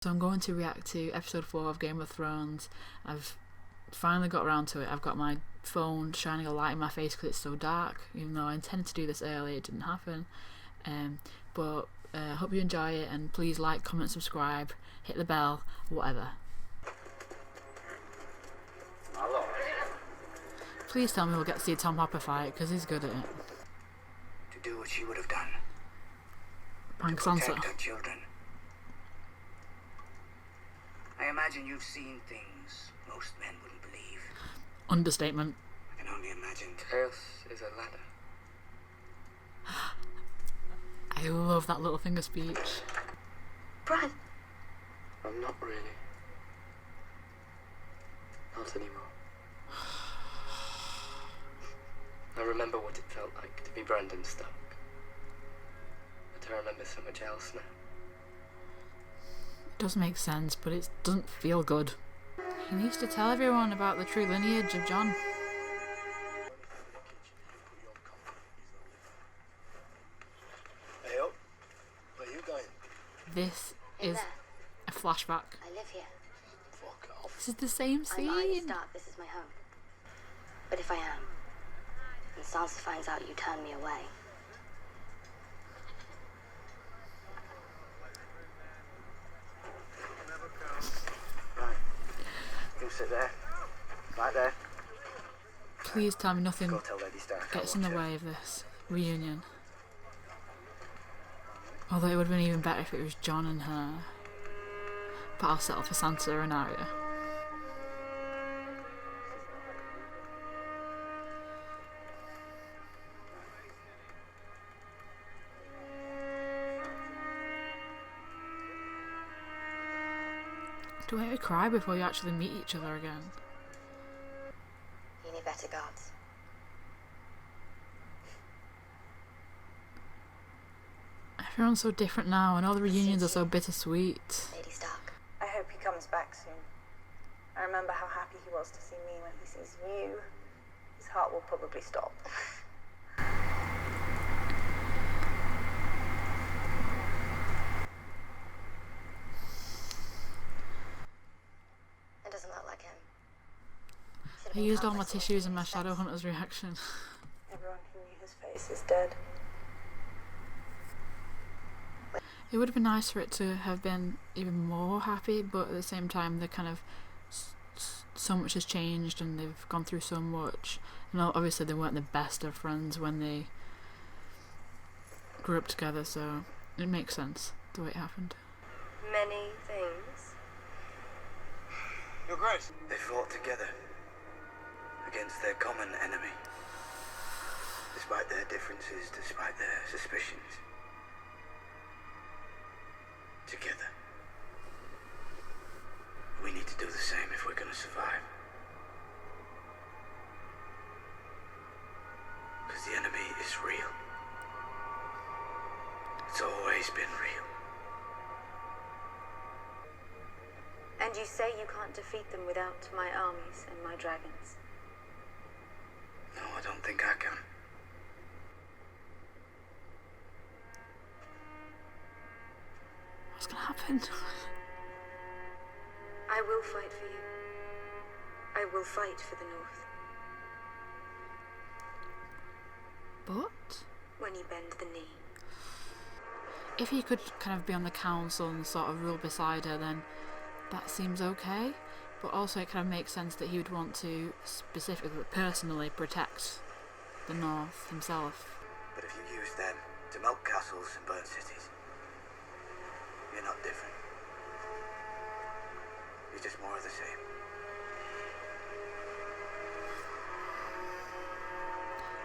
So I'm going to react to episode 4 of Game of Thrones. I've finally got around to it. I've got my phone shining a light in my face because it's so dark, even though I intended to do this early, it didn't happen. But I hope you enjoy it, and please like, comment, subscribe, hit the bell, whatever. Hello. Please tell me we'll get to see Tom Hopper fight, because he's good at it. To do what she would have done. Prank To Sansa. protect her children. I imagine you've seen things most men wouldn't believe. Understatement. I can only imagine. Chaos is a ladder. I love that little finger speech. Brad! I'm not really. Not anymore. I remember what it felt like to be Brandon Stark. But I remember so much else now. It does make sense, but it doesn't feel good. He needs to tell everyone about the true lineage of Jon. Hey up, where are you going? This In is there. a flashback. I live here. Fuck off. This is the same I'm Arya scene. Stark. This is my home. But if I am, and Sansa finds out you turned me away, Right. You sit there. Right there. Please tell me nothing Go tell Lady Stark. I gets in want the you. way of this reunion. Although it would have been even better if it was Jon and her. But I'll settle for Sansa and Arya. Don't make me cry before you actually meet each other again. you need better guards. Everyone's so different now, and all the reunions are so bittersweet. Lady Stark. I hope he comes back soon. I remember how happy he was to see me. When he sees you, his heart will probably stop. It doesn't look like him. Should've I been used all my comforting tissues in in my his Shadow face. Hunter's reaction. Everyone who knew his face is dead. It would have been nice for it to have been even more happy, but at the same time, they kind of so much has changed and they've gone through so much. And obviously, they weren't the best of friends when they grew up together, so it makes sense the way it happened. Many things. Your Grace. They fought together against their common enemy. Despite their differences, despite their suspicions. Together. We need to do the same if we're going to survive. Because the enemy is real. It's always been real. And you say you can't defeat them without my armies and my dragons. No, I don't think I can. What's gonna happen? I will fight for you. I will fight for the North. But When you bend the knee. if he could kind of be on the council and sort of rule beside her, then that seems okay. But also, it kind of makes sense that he would want to specifically, personally protect the North himself. But if you use them to melt castles and burn cities, you're not different. You're just more of the same.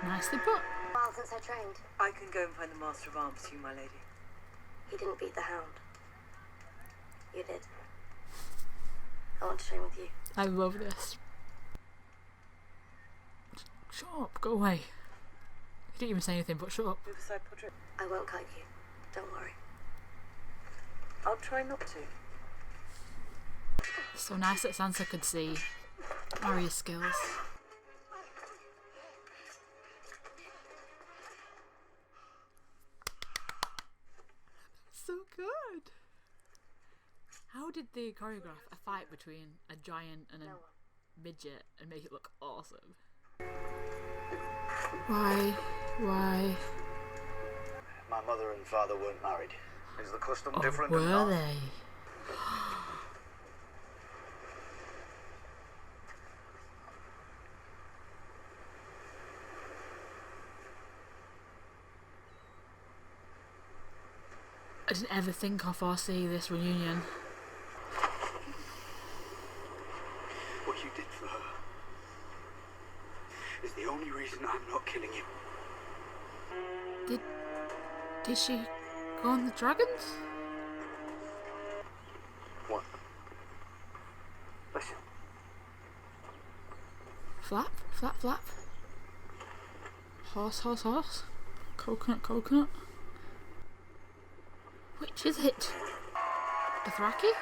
Nicely put. A while since I trained. I can go and find the Master of Arms for you, my lady. He didn't beat the Hound. You did. I want to train with you. I love this. Shut up, go away. You didn't even say anything, but shut up. Riverside portrait. I won't kite you. Don't worry. I'll try not to. It's so nice that Sansa could see Arya's skills. So good. How did they choreograph a fight between a giant and a midget and make it look awesome? Why? My mother and father weren't married. Is the custom different? Were they? I didn't ever think of or see this reunion. What you did for her is the only reason I'm not killing you. Did she go on the dragons? What? Listen. Flap, flap, flap. Horse, horse, horse. Coconut, coconut. Which is it? Dothraki?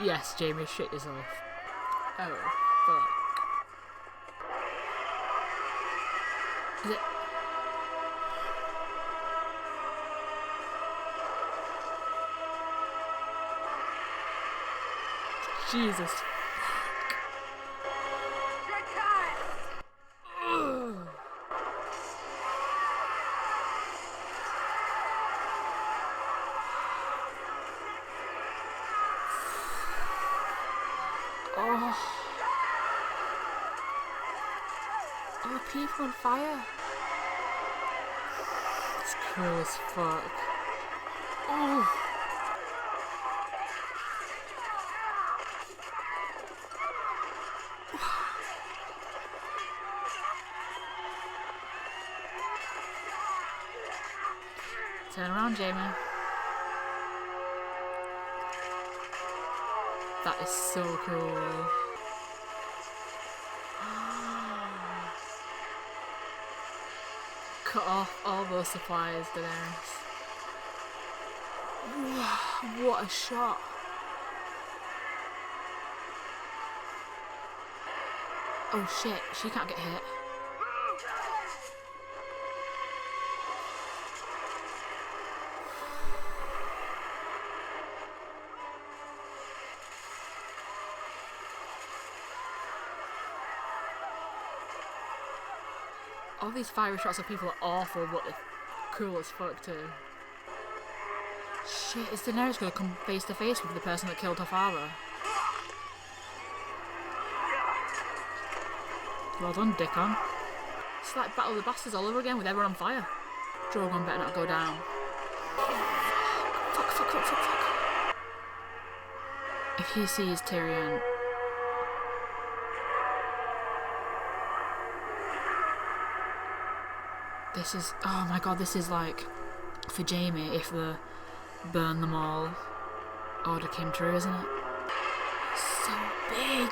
Yes, Jamie, shit yourself. Oh, fuck. Is it? Jesus. Oh, people on fire. It's cool as fuck. Oh. Turn around, Jamie. That is so cool. Cut off all those supplies, Daenerys. What a shot. Oh shit, she can't get hit. All these fiery shots of people are awful, but they're cool as fuck too. Shit, is Daenerys gonna come face to face with the person that killed her father? Well done, Dickon. It's like Battle of the Bastards all over again with everyone on fire. Drogon better not go down. Fuck. If he sees Tyrion... This is... Oh my god, this is like... For Jaime, if the burn them all order came true, isn't it? So big!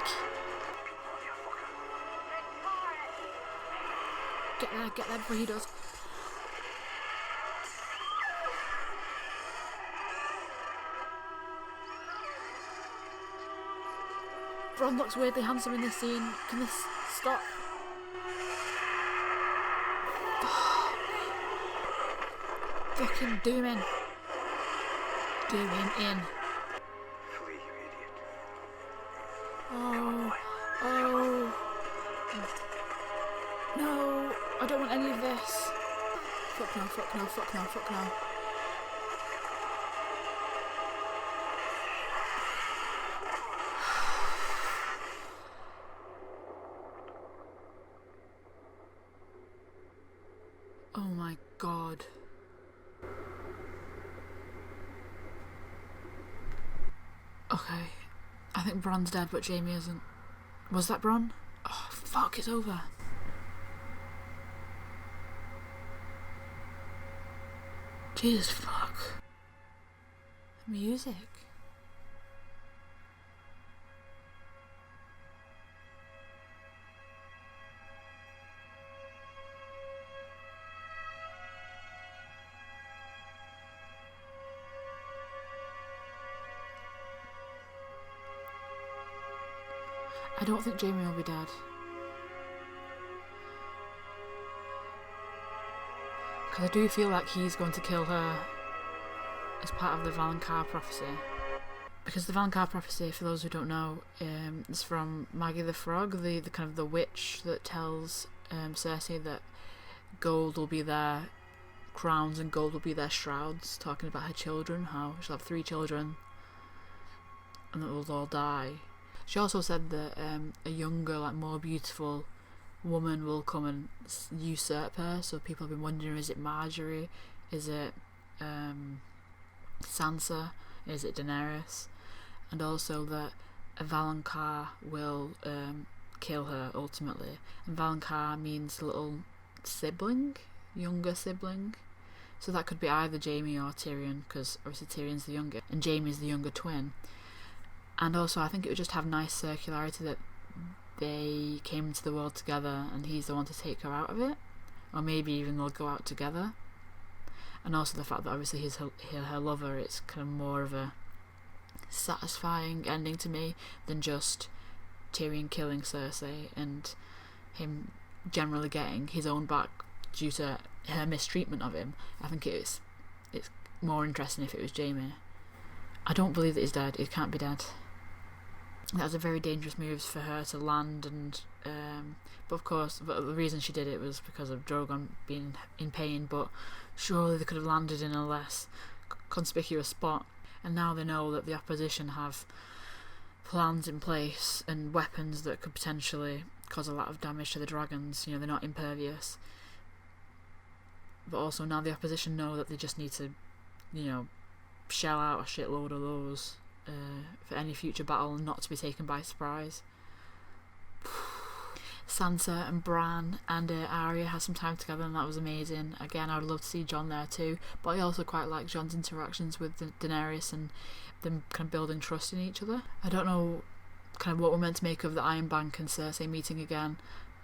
Get there before he does. Bronn looks weirdly handsome in this scene. Can this stop? Fucking do him in. Do him in. Flee, you idiot. Oh. No, I don't want any of this. Fuck no. Oh my god. Okay, I think Bronn's dead, but Jaime isn't. Was that Bronn? Oh, fuck, it's over. Jesus fuck. Music. I don't think Jaime will be dead. Because I do feel like he's going to kill her. as part of the Valonqar prophecy. Because the Valonqar prophecy, for those who don't know, is from Maggie the Frog, the kind of the witch that tells Cersei that gold will be their crowns and gold will be their shrouds, talking about her children, how she'll have 3 children and that they'll all die. She also said that a younger, like more beautiful woman will come and usurp her, so people have been wondering, is it Marjorie, is it Sansa, is it Daenerys? And also that a Valonqar will kill her ultimately. And Valonqar means little sibling, younger sibling. So that could be either Jaime or Tyrion, because obviously Tyrion's the younger and Jaime's the younger twin. And also I think it would just have nice circularity that they came into the world together and he's the one to take her out of it. Or maybe even they'll go out together. And also the fact that obviously he's her lover, it's kind of more of a satisfying ending to me than just Tyrion killing Cersei and him generally getting his own back due to her mistreatment of him. I think it's more interesting if it was Jaime. I don't believe that he's dead. He can't be dead. That was a very dangerous move for her to land, and but of course the reason she did it was because of Drogon being in pain, but surely they could have landed in a less conspicuous spot. And now they know that the opposition have plans in place and weapons that could potentially cause a lot of damage to the dragons. You know, they're not impervious. But also now the opposition know that they just need to, you know, shell out a shitload of those for any future battle and not to be taken by surprise. Sansa and Bran and Arya had some time together and that was amazing. Again, I would love to see Jon there too, but I also quite like Jon's interactions with Daenerys and them kind of building trust in each other. I don't know kind of what we're meant to make of the Iron Bank and Cersei meeting again.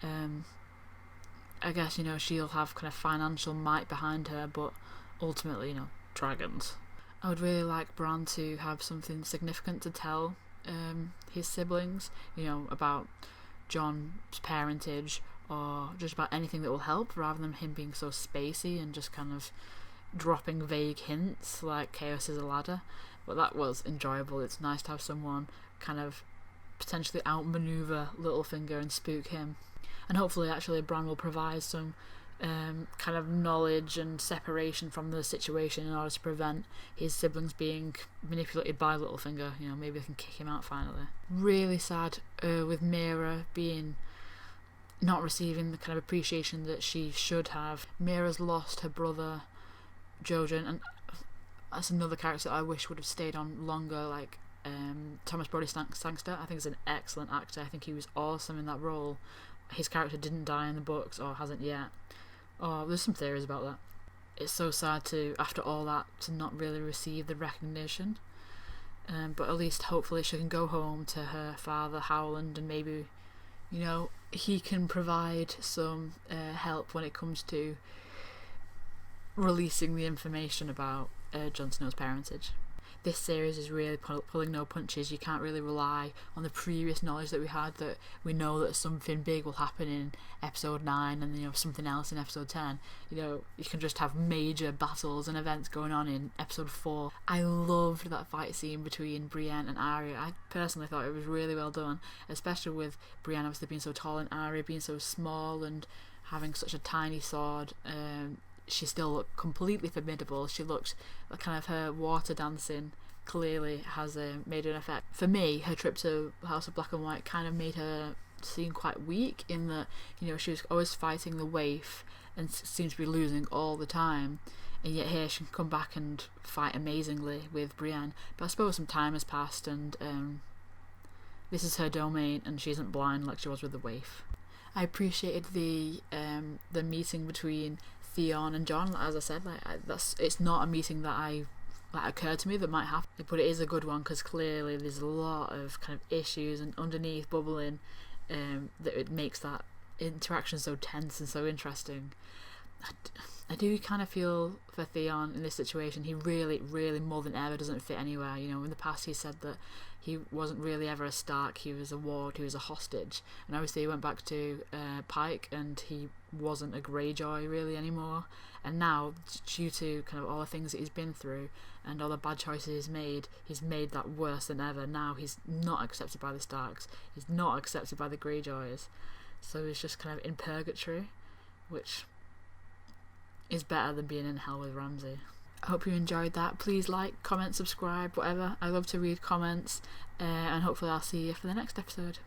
I guess, you know, she'll have kind of financial might behind her, but ultimately, you know, dragons. I would really like Bran to have something significant to tell his siblings, you know, about Jon's parentage or just about anything that will help, rather than him being so spacey and just kind of dropping vague hints like chaos is a ladder. But that was enjoyable. It's nice to have someone kind of potentially outmaneuver Littlefinger and spook him. And hopefully actually Bran will provide some kind of knowledge and separation from the situation in order to prevent his siblings being manipulated by Littlefinger. You know, maybe they can kick him out finally. Really sad with Meera being not receiving the kind of appreciation that she should have. Meera's lost her brother Jojen, and that's another character that I wish would have stayed on longer, like Thomas Brodie Sangster. I think he's an excellent actor. I think he was awesome in that role. His character didn't die in the books, or hasn't yet. Oh, there's some theories about that. It's so sad to, after all that, to not really receive the recognition. But at least hopefully she can go home to her father Howland, and maybe, you know, he can provide some help when it comes to releasing the information about Jon Snow's parentage. This series is really pulling no punches. You can't really rely on the previous knowledge that we had, that we know that something big will happen in episode 9 and, you know, something else in episode 10. You know, you can just have major battles and events going on in episode 4. I loved that fight scene between Brienne and Arya. I personally thought it was really well done, especially with Brienne obviously being so tall and Arya being so small and having such a tiny sword. She still looked completely formidable. She looked like kind of her water dancing clearly has made an effect. For me, her trip to House of Black and White kind of made her seem quite weak, in that, you know, she was always fighting the waif and seemed to be losing all the time, and yet here she can come back and fight amazingly with Brienne. But I suppose some time has passed and this is her domain and she isn't blind like she was with the waif. I appreciated the meeting between Theon and Jon. As I said, it's not a meeting that occurred to me that might happen, but it is a good one, because clearly there's a lot of kind of issues and underneath bubbling that it makes that interaction so tense and so interesting. I do kind of feel for Theon in this situation. He really, really more than ever doesn't fit anywhere. You know, in the past he said that he wasn't really ever a Stark, he was a ward, he was a hostage, and obviously he went back to Pike and he wasn't a Greyjoy really anymore, and now, due to kind of all the things that he's been through and all the bad choices he's made that worse than ever. Now he's not accepted by the Starks, he's not accepted by the Greyjoys, so he's just kind of in purgatory, which is better than being in hell with Ramsay. I hope you enjoyed that. Please like, comment, subscribe, whatever. I love to read comments, and hopefully I'll see you for the next episode.